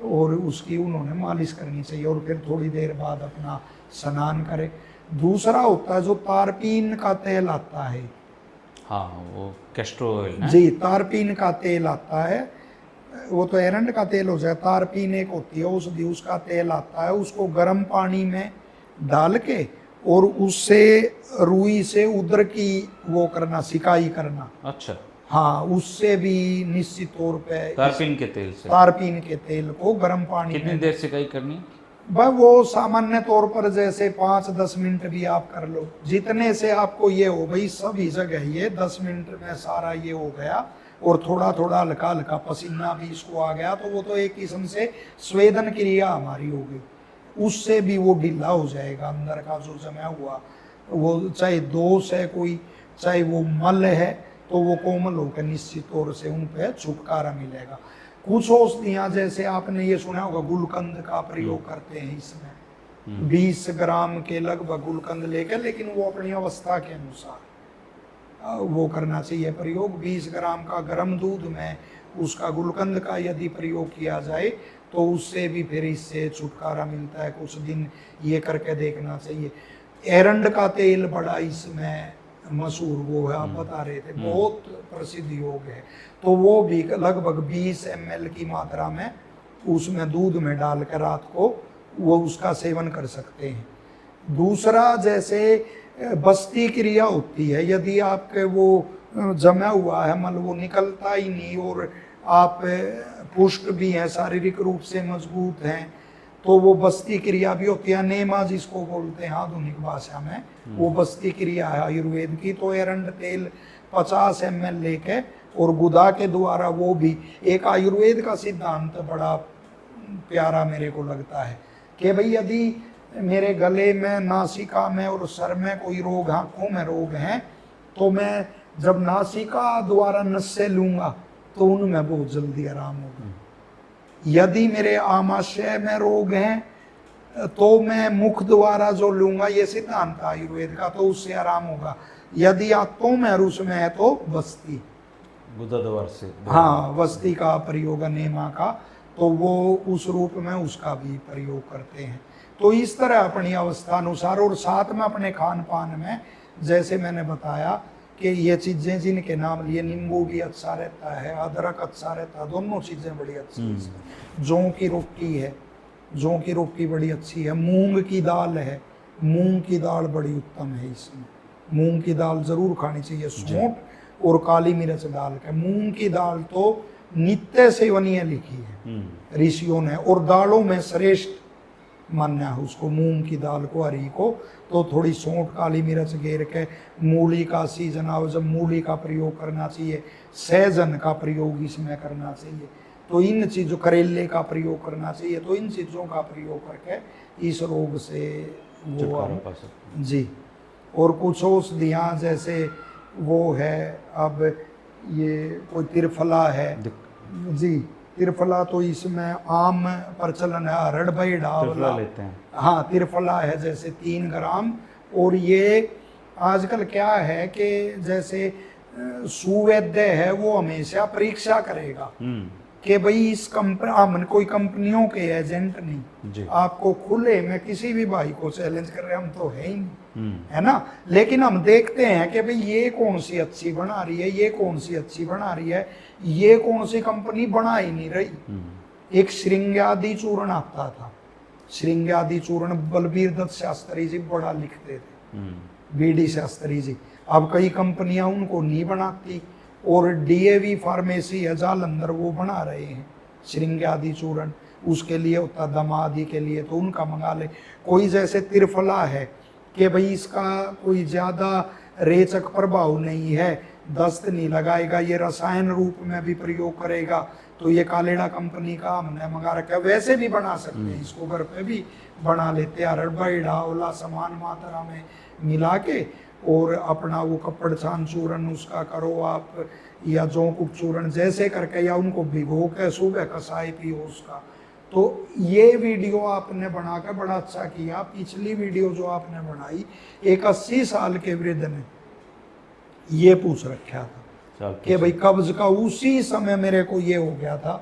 और उसकी उन्होंने मालिश करनी चाहिए, और फिर थोड़ी देर बाद अपना स्नान करे। दूसरा होता है जो तारपीन का तेल आता है, हाँ, वो कैस्टर ऑयल ना। जी, तारपीन का तेल आता है, वो तो एरंड का तेल हो जाए, तारपीन एक होती है औषधि, उसका तेल आता है, उसको गर्म पानी में डाल के और उससे रुई से उधर की वो करना, सिकाई करना। अच्छा, हाँ, उससे भी निश्चित तौर पे तारपीन के तेल से तारपीन के तेल को गर्म पानी कितनी में, देर सिकाई करनी है? भाई वो सामान्य तौर पर जैसे 5-10 मिनट भी आप कर लो, जितने से आपको ये हो भाई सभी जगह ये 10 मिनट में सारा ये हो गया और थोड़ा थोड़ा हल्का हल्का पसीना भी इसको आ गया, तो वो तो एक किस्म से स्वेदन क्रिया हमारी हो गई, उससे भी वो ढीला हो जाएगा अंदर का जो जमा हुआ, वो चाहे दोष है कोई, चाहे वो मल है, तो वो कोमल होकर निश्चित तौर से उन पे छुटकारा मिलेगा। कुछ औषधियाँ जैसे आपने ये सुना होगा गुलकंद का प्रयोग करते हैं, इसमें 20 ग्राम के लगभग गुलकंद लेकर, लेकिन वो अपनी अवस्था के अनुसार वो करना चाहिए प्रयोग। 20 ग्राम का गर्म दूध में उसका गुलकंद का यदि प्रयोग किया जाए तो उससे भी फिर इससे छुटकारा मिलता है। कुछ दिन ये करके देखना चाहिए। एरंड का तेल बड़ा इसमें मशहूर वो है, आप बता रहे थे, बहुत प्रसिद्ध योग है, तो वो भी लगभग 20 ml की मात्रा में उसमें दूध में डालकर रात को वो उसका सेवन कर सकते हैं। दूसरा जैसे बस्ती क्रिया होती है, यदि आपके वो जमा हुआ है मल, वो निकलता ही नहीं और आप पुष्ट भी हैं, शारीरिक रूप से मजबूत हैं, तो वो बस्ती क्रिया भी होती है, नेमा जिसको बोलते हैं आधुनिक भाषा में, वो बस्ती क्रिया है आयुर्वेद की। तो एरंड तेल 50 ml लेके और गुदा के द्वारा, वो भी एक आयुर्वेद का सिद्धांत बड़ा प्यारा मेरे को लगता है कि भाई यदि मेरे गले में, नासिका में और सर में कोई रोग, आंखों में रोग हैं, तो मैं जब नासिका द्वारा नसें लूंगा तो उनमें बहुत जल्दी आराम होगा। यदि मेरे आमाशय में रोग हैं तो मैं मुख द्वारा जो लूंगा, ये सिद्धांत आयुर्वेद का, तो उससे आराम होगा। यदि आंतों में और उसमें है तो बस्ती, गुदाद्वार से, हाँ, बस्ती का प्रयोग नेमा का, तो वो उस रूप में उसका भी प्रयोग करते हैं। तो इस तरह अपनी अवस्था अनुसार और साथ में अपने खान पान में, जैसे मैंने बताया कि ये चीज़ें जिनके नाम लिए, नींबू भी अच्छा रहता है, अदरक अच्छा रहता है, दोनों चीज़ें बड़ी अच्छी हैं। जौ की रोटी है, जौ की रोटी बड़ी अच्छी है। मूंग की दाल है, मूंग की दाल बड़ी उत्तम है, इसमें मूंग की दाल जरूर खानी चाहिए, सौंठ और काली मिर्च डाल के। मूंग की दाल तो नित्य सेवनीय लिखी है ऋषियों ने, और दालों में श्रेष्ठ मानना है उसको, मूंग की दाल को, हरी को। तो थोड़ी सौंठ, काली मिर्च घेर के, मूली का सीजन आओ जब मूली का प्रयोग करना चाहिए, सहजन का प्रयोग इसमें करना चाहिए, तो इन चीज़ों, करेले का प्रयोग करना चाहिए, तो इन चीज़ों का प्रयोग करके इस रोग से वो जी। और कुछ औषधियाँ जैसे वो है, अब ये कोई त्रिफला है जी, त्रिफला तो इसमें आम प्रचलन है, अरड़ भाई डावला लेते हैं, हाँ, त्रिफला है जैसे 3 ग्राम। और ये आजकल क्या है कि जैसे सुवैद्य है वो हमेशा परीक्षा करेगा कि भाई इस कंपनी, कोई कंपनियों के एजेंट नहीं जी। आपको खुले में किसी भी भाई को चैलेंज कर रहे, हम तो है ही नहीं, है ना, लेकिन हम देखते हैं कि भाई ये कौन सी अच्छी बना रही है, ये कौन सी अच्छी बना रही है, ये कौन सी कंपनी बना ही नहीं रही। एक श्रृंगादि चूर्ण आता था, श्रृंगादि चूर्ण बलबीर दत्त शास्त्री जी बड़ा लिखते थे, बीडी शास्त्री जी। अब कई कंपनियां उनको नहीं बनाती, और डीएवी फार्मेसी है जालंधर, वो बना रहे हैं श्रृंगादि चूर्ण, उसके लिए होता दमादि के लिए, तो उनका मंगा ले। कोई जैसे त्रिफला है कि भाई इसका कोई ज़्यादा रेचक प्रभाव नहीं है, दस्त नहीं लगाएगा, ये रसायन रूप में भी प्रयोग करेगा, तो ये कालेडा कंपनी का हमने मंगा रखा है। वैसे भी बना सकते हैं, इसको घर पे भी बना लेते हैं, अरड़ डावला समान मात्रा में मिला के, और अपना वो कपड़ छान चूर्ण उसका करो आप, या जौकुक चूर्ण जैसे करके, या उनको भिगो के सुबह कसाई पियो उसका। तो ये वीडियो आपने बनाकर बड़ा अच्छा किया। पिछली वीडियो जो आपने बनाई, एक 80 साल के वृद्ध ने ये पूछ रखा था कि भाई कब्ज का, उसी समय मेरे को ये हो गया था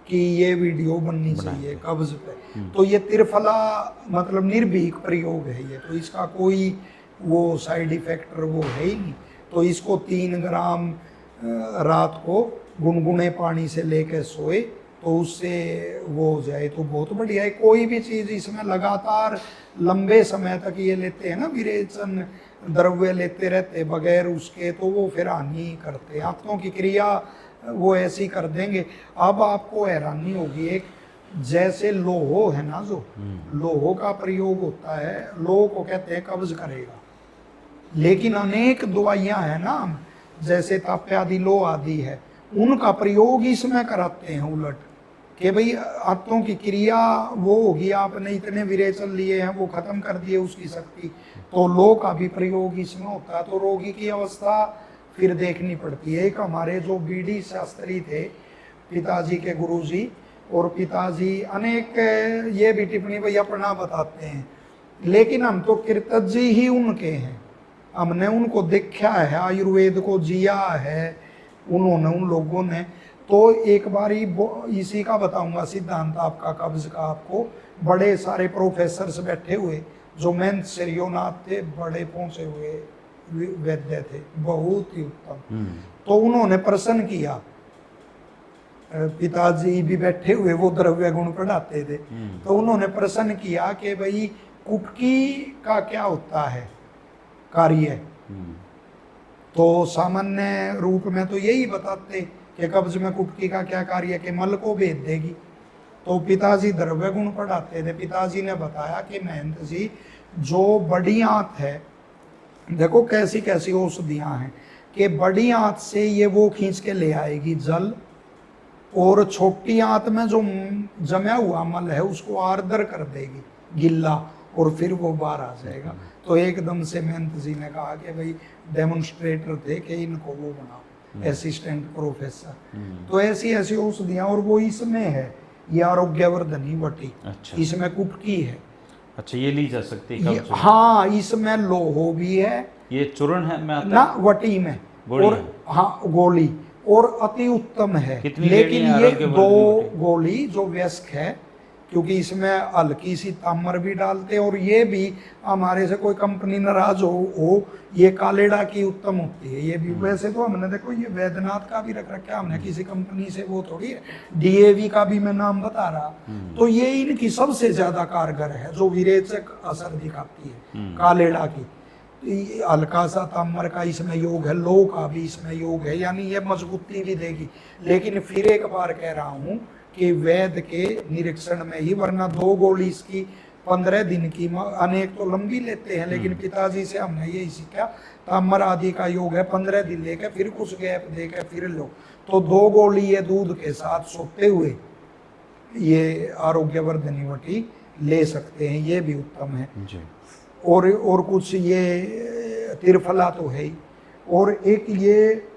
कि ये वीडियो बननी चाहिए कब्ज पे। तो ये त्रिफला मतलब निर्भीक प्रयोग है ये, तो इसका कोई वो साइड इफेक्ट वो है ही नहीं। तो इसको 3 ग्राम रात को गुनगुने पानी से लेकर सोए तो उससे वो हो जाए तो बहुत बढ़िया है। कोई भी चीज़ इसमें लगातार लंबे समय तक ये लेते हैं ना, विरेचन द्रव्य लेते रहते बगैर उसके, तो वो फिर हानि करते हैं। आंतों की क्रिया वो ऐसी कर देंगे। अब आपको हैरानी होगी, एक जैसे लोहो है ना, जो लोहो का प्रयोग होता है, लोहो को कहते हैं कब्ज करेगा, लेकिन अनेक दवाइयां हैं ना, जैसे ताप्यादि लोह आदि है, उनका प्रयोग इसमें कराते हैं उलट, कि भाई आंतों की क्रिया वो होगी, आपने इतने विरेचन लिए हैं वो खत्म कर दिए उसकी शक्ति, तो लोह का भी प्रयोग इसमें होता है। तो रोगी की अवस्था फिर देखनी पड़ती है। एक हमारे जो बीडी शास्त्री थे, पिताजी के गुरुजी, और पिताजी अनेक ये भी टिप्पणी भाई अपना बताते हैं, लेकिन हम तो कृतज्ञ ही उनके हैं, हमने उनको देखा है, आयुर्वेद को जिया है उन्होंने, उन लोगों ने। तो एक बार इसी का बताऊंगा सिद्धांत आपका, कब्ज का। आपको बड़े सारे प्रोफेसर्स बैठे हुए, जो मेन श्रीयोनाथ थे, बड़े पहुंचे हुए वैद्य थे, बहुत ही उत्तम। तो उन्होंने प्रश्न किया, पिताजी भी बैठे हुए, वो द्रव्य गुण पढ़ाते थे, तो उन्होंने प्रश्न किया कि भाई कुटकी का क्या होता है कार्य। तो सामान्य रूप में तो यही बताते कि कब्ज में कुटकी का क्या कार्य, कि मल को भेद देगी। तो पिताजी द्रव्य गुण पढ़ाते थे, पिताजी ने बताया कि महंत जी, जो बड़ी आंत है, देखो कैसी कैसी औषधियां हैं, कि बड़ी आंत से ये वो खींच के ले आएगी जल, और छोटी आंत में जो जमा हुआ मल है उसको आर्द्र कर देगी, गिल्ला, और फिर वो बाहर आ जाएगा। तो एकदम से महंत जी ने कहा कि भाई डेमोन्स्ट्रेटर थे कि इनको वो बनाओ असिस्टेंट प्रोफेसर। तो ऐसी ऐसी औषधियां, और वो इसमें है, ये आरोग्यवर्धनी वटी। अच्छा। इसमें कुटकी है। अच्छा, ये ली जा सकती है कब्ज में? हाँ, इसमें लोहो भी है, ये चूर्ण है में आता ना वटी में, गोली और है। हाँ गोली, और अति उत्तम है। कितनी लेकिन लेनी है ये आरोग्यवर्धनी 2 वटी? गोली जो व्यस्क है, क्योंकि इसमें हल्की सी तामर भी डालते हैं, और ये भी हमारे से कोई कंपनी नाराज हो, ये कालेडा की उत्तम होती है। ये भी वैसे तो हमने देखो ये वैद्यनाथ का भी रख रखा है हमने, किसी कंपनी से वो थोड़ी है, डीएवी का भी मैं नाम बता रहा। तो ये इनकी सबसे ज्यादा कारगर है, जो विरेचक असर दिखाती है, कालेडा की। हल्का सा ताम्र का इसमें योग है, लो का भी इसमें योग है, यानी ये मजबूती भी देगी। लेकिन फिर एक बार कह रहा हूं कि वैद्य के निरीक्षण में ही, वरना 2 गोली इसकी 15 दिन की, अनेक तो लंबी लेते हैं, लेकिन पिताजी से हमने यही सीखा, ताम्र आदि का योग है, 15 दिन लेकर फिर कुछ गैप देकर फिर लो। तो 2 गोली ये दूध के साथ सोते हुए ये आरोग्यवर्धनी वटी ले सकते हैं, ये भी उत्तम है जी। और कुछ ये तिरफला तो है ही, और एक ये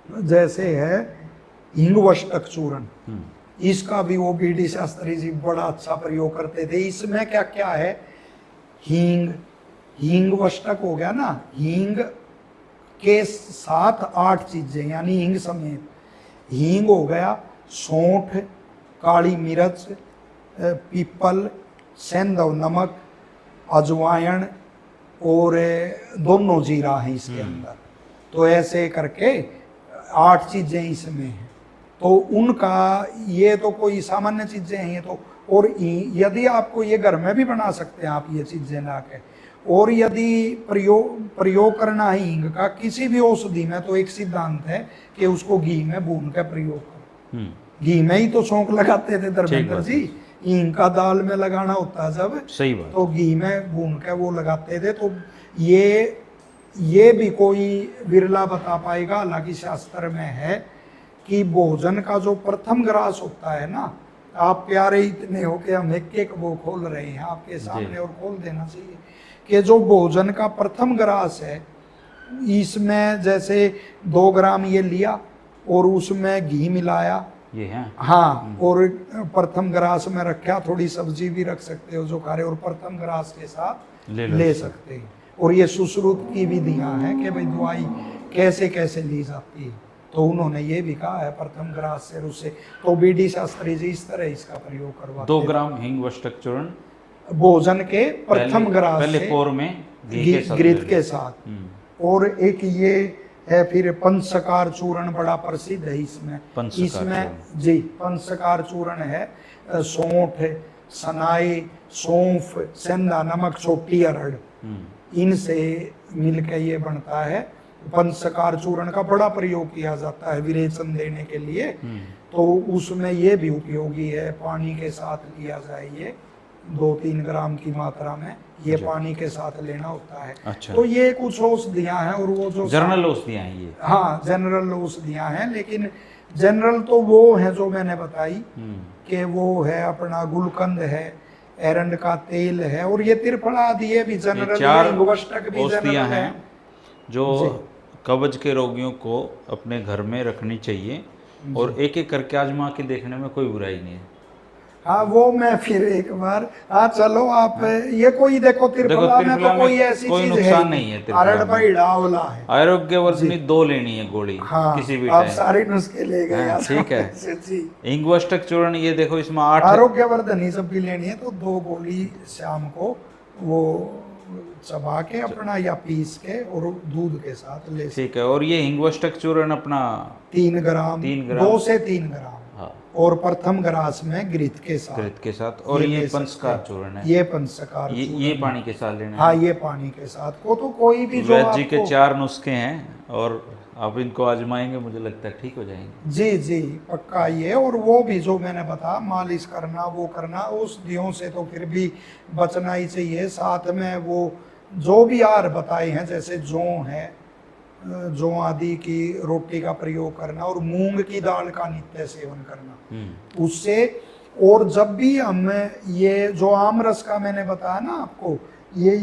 जैसे है हिंगवष्टक चूर्ण, इसका भी वो बीडी शास्त्री जी बड़ा अच्छा प्रयोग करते थे। इसमें क्या क्या है, हींगवष्टक हो गया ना, हींग के साथ 8 चीजें, यानी हींग समेत, हींग हो गया, सौंठ, काली मिर्च, पीपल, सेंधव नमक, अजवाइन, और दोनों जीरा है इसके अंदर। तो ऐसे करके 8 चीजें इसमें हैं। तो उनका ये तो कोई सामान्य चीजें हैं ये तो, और यदि आपको ये घर में भी बना सकते हैं आप ये चीजें ला के, और यदि प्रयोग करना है हींग का किसी भी औषधि में, तो एक सिद्धांत है कि उसको घी में भून कर प्रयोग करो। घी में ही तो सौंफ लगाते थे धर्मेंद्र जी, हींग का दाल में लगाना होता है जब, सही बात, तो घी में भून के वो लगाते थे। तो ये भी कोई विरला बता पाएगा, हालांकि शास्त्र में है कि भोजन का जो प्रथम ग्रास होता है ना, आप प्यारे इतने हो कि हम एक वो खोल रहे हैं आपके सामने, और खोल देना चाहिए, कि जो भोजन का प्रथम ग्रास है, इसमें जैसे 2 ग्राम ये लिया और उसमें घी मिलाया, ये है हाँ, और प्रथम ग्रास में रखा, थोड़ी सब्जी भी रख सकते हो जो खा रहे, और प्रथम ग्रास के साथ ले सकते हैं। और ये सुश्रुत की विधियां हैं कि भाई दवाई कैसे कैसे ली जाती है, तो उन्होंने ये भी कहा है प्रथम ग्रास से उससे। तो बीडी शास्त्री जी इस तरह इसका प्रयोग करवाते 2 ग्राम हिंगवष्टक चूर्ण भोजन के प्रथम ग्रास पहले से पोर में घृत के साथ, और एक ये है फिर पंचकार चूर्ण बड़ा प्रसिद्ध है इसमें। पंचकार इसमें जी पंचकार चूर्ण है, सौंठ, सनाई, सौंफ, सेंधा नमक, छोटी अरहर, इनसे मिलके ये बनता है। पंचकार चूर्ण का बड़ा प्रयोग किया जाता है विरेचन देने के लिए, तो उसमें ये भी उपयोगी है। पानी के साथ लिया जाए, ये 2-3 ग्राम की मात्रा में ये पानी के साथ लेना होता है। अच्छा। तो ये कुछ औषधियां हैं, और वो जो जनरल औषधियां हैं ये। हाँ जनरल औषधियां हैं, लेकिन जनरल तो वो है जो मैंने बताई कि वो है अपना गुलकंद है, एरंड का तेल है, और ये त्रिफला आदि ये भी जनरल, 4 इंगुष्टक भी औषधियां जनरल है हैं जो कब्ज के रोगियों को अपने घर में रखनी चाहिए, और एक एक करके आजमा के देखने में कोई बुराई नहीं है। हाँ वो मैं फिर एक बार, हाँ चलो आप ये कोई देखो त्रिफला में तो कोई ऐसी कोई चीज नुकसान है नहीं है। अरड़ भाईड़ा आंवला है, आरोग्यवर्धनी 2 लेनी है गोली हाँ किसी भी आप टाइम। सारे नुस्खे ले गए। हाँ, ठीक है। जी इंगुष्टक चूर्ण ये देखो इसमें 8 आरोग्यवर्धनी जब भी लेनी है तो 2 गोली शाम को वो चबा के अपना या पीस के और दूध के साथ ले। ठीक है। और ये इंगुष्टक चूर्ण अपना 3 ग्राम, 2 से 3 ग्राम, हाँ, और प्रथम ग्रास में घृत के साथ, घृत के साथ। और ये ले पंचकार सकते चूर्ण हैं। है, ये पंचकार ये पानी के साथ लेना है। हाँ ये पानी के साथ को तो कोई भी जो वैद्य जी के आपको 4 नुस्खे हैं, और आप इनको आजमाएंगे मुझे लगता है ठीक हो जाएंगे। जी जी पक्का ये। और वो भी जो मैंने बताया मालिश करना, वो करना, औषधियों से तो फिर भी बचना ही चाहिए। साथ में वो जो भी आहार बताए हैं, जैसे जौ है, जौ आदि की रोटी का प्रयोग करना, और मूंग की दाल का नित्य सेवन करना उससे। और जब भी हम ये जो आम रस का मैंने बताया ना आपको, ये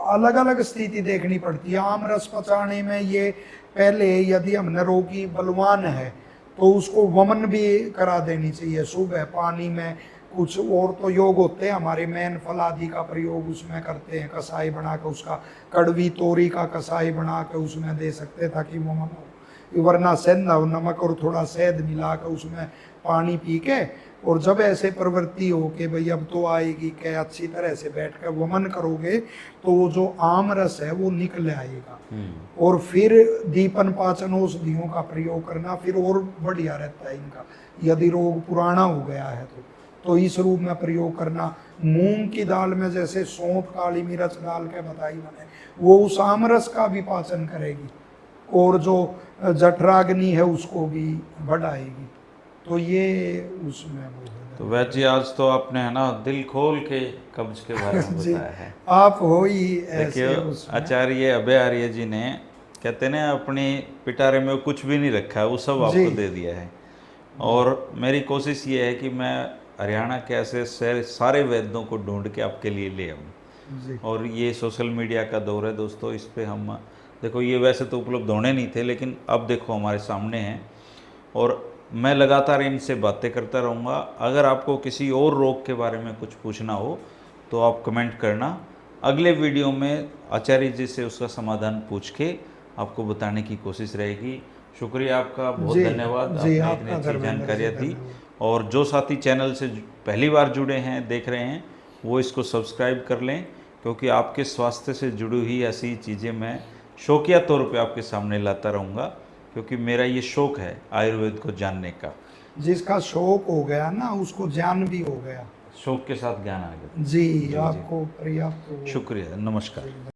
अलग अलग स्थिति देखनी पड़ती है। आम रस पचाने में ये पहले यदि हमने रोगी बलवान है तो उसको वमन भी करा देनी चाहिए सुबह पानी में। कुछ और तो योग होते हैं हमारे, मैन फल आदि का प्रयोग उसमें करते हैं, कसाई बना के उसका, कड़वी तोरी का कसाई बना के उसमें दे सकते हैं ताकि वमन हो। वरना सेंधा नमक और थोड़ा शहद मिला के उसमें पानी पी के, और जब ऐसे प्रवृत्ति हो कि भाई अब तो आएगी कि अच्छी तरह से बैठ कर वमन करोगे तो वो जो आम रस है वो निकल आएगा। और फिर दीपन पाचन औषधियों का प्रयोग करना फिर और बढ़िया रहता है इनका। यदि रोग पुराना हो गया है तो इस रूप में प्रयोग करना। मूंग की दाल में जैसे सौंफ, काली मिर्च डाल के बताई मैंने, वो उस आम रस का भी पाचन करेगी, और जो जठराग्नि है उसको भी बढ़ाएगी। तो ये उसमें वो है। तो वैद्य जी आज तो आपने है ना दिल खोल के कब्ज के बारे में बताया है। आप हो ही ऐसे देखिए उसमें। आचार्य अभय आर्य जी ने कहते हैं ना अपनी पिटारे में कुछ भी नहीं रखा है, वो सब आपको दे दिया है। और मेरी कोशिश ये है कि मैं हरियाणा के ऐसे सारे वैद्यों को ढूंढ के आपके लिए ले आऊँ। और ये सोशल मीडिया का दौर है दोस्तों, इस पे हम देखो ये वैसे तो उपलब्ध होने नहीं थे, लेकिन अब देखो हमारे सामने हैं, और मैं लगातार इनसे बातें करता रहूँगा। अगर आपको किसी और रोग के बारे में कुछ पूछना हो तो आप कमेंट करना, अगले वीडियो में आचार्य जी से उसका समाधान पूछ के आपको बताने की कोशिश रहेगी। शुक्रिया आपका, बहुत धन्यवाद, आपने इतनी अच्छी जानकारियाँ दी। और जो साथी चैनल से पहली बार जुड़े हैं, देख रहे हैं, वो इसको सब्सक्राइब कर लें, क्योंकि आपके स्वास्थ्य से जुड़ी हुई ऐसी चीज़ें मैं शौकिया तौर पे आपके सामने लाता रहूँगा, क्योंकि मेरा ये शौक है आयुर्वेद को जानने का। जिसका शौक हो गया ना उसको ज्ञान भी हो गया, शौक के साथ ज्ञान आ गया। जी आपको पर्याप्त। शुक्रिया, नमस्कार।